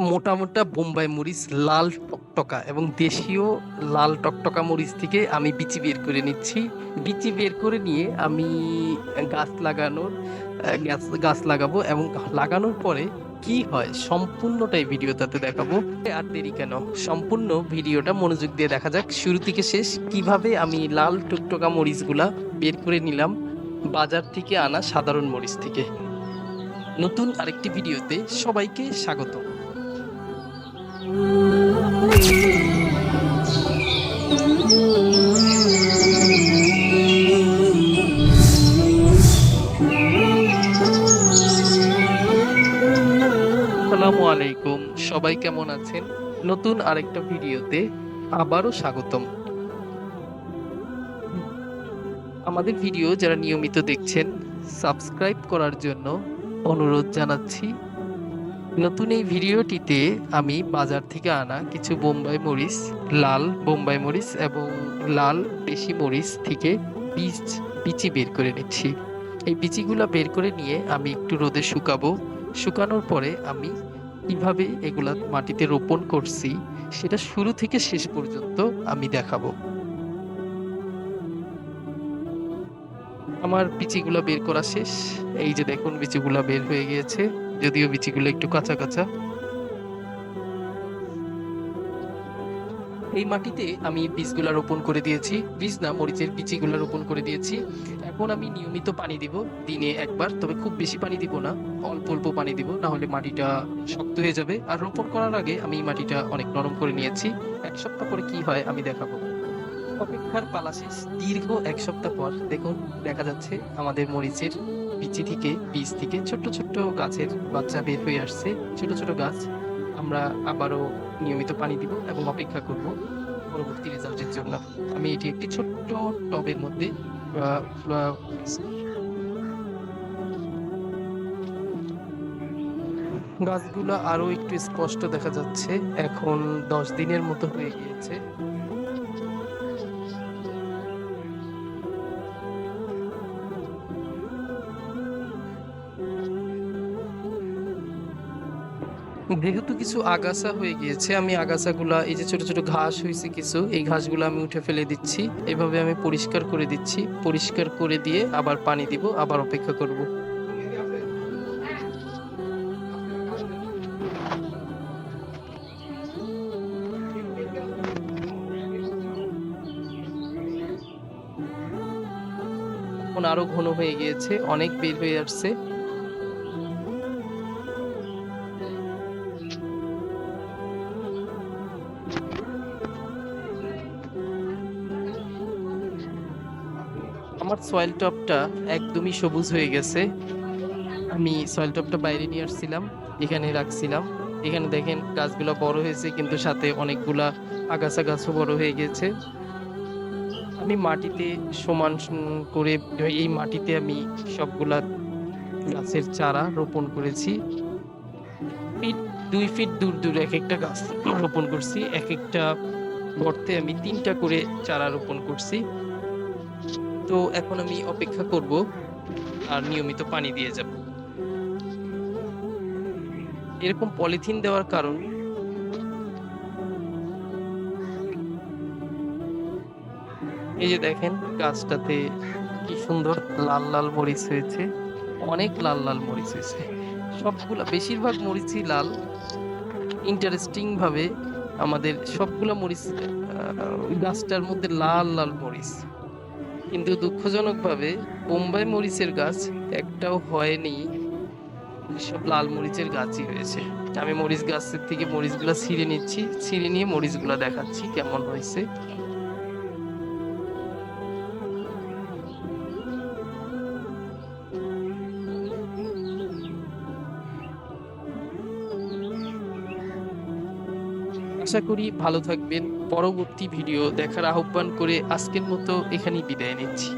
মোটা মোটা বোম্বাই মরিচ, লাল টকটকা এবং দেশীয় লাল টকটকা মরিচ থেকে আমি বিচি বের করে নিচ্ছি। বিচি বের করে নিয়ে আমি গাছ লাগানোর গাছ লাগাবো এবং লাগানোর পরে কি হয় সম্পূর্ণটাই ভিডিওটাতে দেখাবো। আর দেরি কেন, সম্পূর্ণ ভিডিওটা মনোযোগ দিয়ে দেখা যাক শুরু থেকে শেষ, কিভাবে আমি লাল টকটকা মরিচগুলা বের করে নিলাম বাজার থেকে আনা সাধারণ মরিচ থেকে। নতুন আরেকটি ভিডিওতে সবাইকে স্বাগত। আসসালামু আলাইকুম, সবাই কেমন আছেন? নতুন আরেকটা ভিডিওতে আবারও স্বাগতম। আমাদের ভিডিও যারা নিয়মিত দেখছেন সাবস্ক্রাইব করার জন্য অনুরোধ জানাচ্ছি। নতুন এই ভিডিওটিতে আমি বাজার থেকে আনা কিছু বোম্বাই মরিচ, লাল বোম্বাই মরিচ এবং লাল দেশি মরিচ থেকে বিচি বের করে নিচ্ছি। এই বিচিগুলা বের করে নিয়ে আমি একটু রোদে শুকাবো। শুকানোর পরে আমি কিভাবে এগুলা মাটিতে রোপণ করছি সেটা শুরু থেকে শেষ পর্যন্ত আমি দেখাবো। আমার বিচিগুলা বের করা শেষ। এই যে দেখুন বিচিগুলা বের হয়ে গিয়েছে, যদিও বিচিগুলো একটু কাঁচা কাঁচা। এই মাটিতে আমি বীজগুলা রোপণ করে দিয়েছি, বীজ না মরিচের বিচিগুলা রোপণ করে দিয়েছি। এখন আমি নিয়মিত পানি দিব, দিনে একবার, তবে খুব বেশি পানি দিব না, অল্প অল্প পানি দিব, না হলে মাটিটা শক্ত হয়ে যাবে। আর রোপণ করার আগে আমি মাটিটা অনেক নরম করে নিয়েছি। এক সপ্তাহ পরে কি হয় আমি দেখাবো। অপেক্ষার পালা শেষ। দীর্ঘ এক সপ্তাহ পর দেখুন দেখা যাচ্ছে আমাদের মরিচের বিচি থেকে, বীজ থেকে ছোট্ট ছোট্ট গাছের বাচ্চা বের হয়ে আসছে, ছোট ছোট গাছ। আমরা আবারও নিয়মিত পানি দিব এবং অপেক্ষা করব পরবর্তী রেজাল্টের জন্য। আমি এটি একটি ছোট্ট টবের মধ্যে গাছগুলো আরো একটু স্পষ্ট দেখা যাচ্ছে। এখন 10 দিনের মতো হয়ে গিয়েছে। যেহেতু কিছু আগাছা হয়ে গিয়েছে, আমি আগাছাগুলা, এই যে ছোট ছোট ঘাস হয়েছে কিছু, এই ঘাসগুলো আমি উঠে ফেলে দিচ্ছি। এভাবে আমি পরিষ্কার করে দিচ্ছি। পরিষ্কার করে দিয়ে আবার পানি দিব, আবার অপেক্ষা করব। এখন আরো ঘন হয়ে গিয়েছে, অনেক বের হয়ে আসছে। আমার সয়েল টবটা একদমই সবুজ হয়ে গেছে। আমি সয়েল টবটা বাইরে নিয়ে আসছিলাম, এখানে রাখছিলাম। এখানে দেখেন গাছগুলা বড় হয়েছে, কিন্তু সাথে অনেকগুলা আগাছা গাছও বড় হয়ে গেছে। আমি মাটিতে সমান করে, এই মাটিতে আমি সবগুলা গাছের চারা রোপণ করেছি। ফিট 2 ফিট দূর দূর এক একটা গাছ রোপণ করছি। এক একটা গর্তে আমি 3টা করে চারা রোপণ করছি। তো এখন আমি অপেক্ষা করব আর নিয়মিত পানি দিয়ে যাব। এরকম পলিথিন দেওয়ার কারণ, এই যে দেখেন গাছটাতে কি সুন্দর লাল লাল মরিচ হয়েছে, অনেক লাল লাল মরিচ হয়েছে। সবগুলা, বেশিরভাগ মরিচই লাল। ইন্টারেস্টিং ভাবে আমাদের সবগুলা মরিচ, গাছটার মধ্যে লাল লাল মরিচ। কিন্তু দুঃখজনক ভাবে বোম্বাই মরিচের গাছ একটাও হয়নি, সব লাল মরিচের গাছই হয়েছে। আমি মরিচ গাছের থেকে মরিচগুলা ছিঁড়ে নিচ্ছি, ছিঁড়ে নিয়ে মরিচগুলা দেখাচ্ছি কেমন হয়েছে। আশা করি ভালো থাকবেন। পরবর্তী ভিডিও দেখার আহ্বান করে আজকের মতো এখানেই বিদায় নিচ্ছি।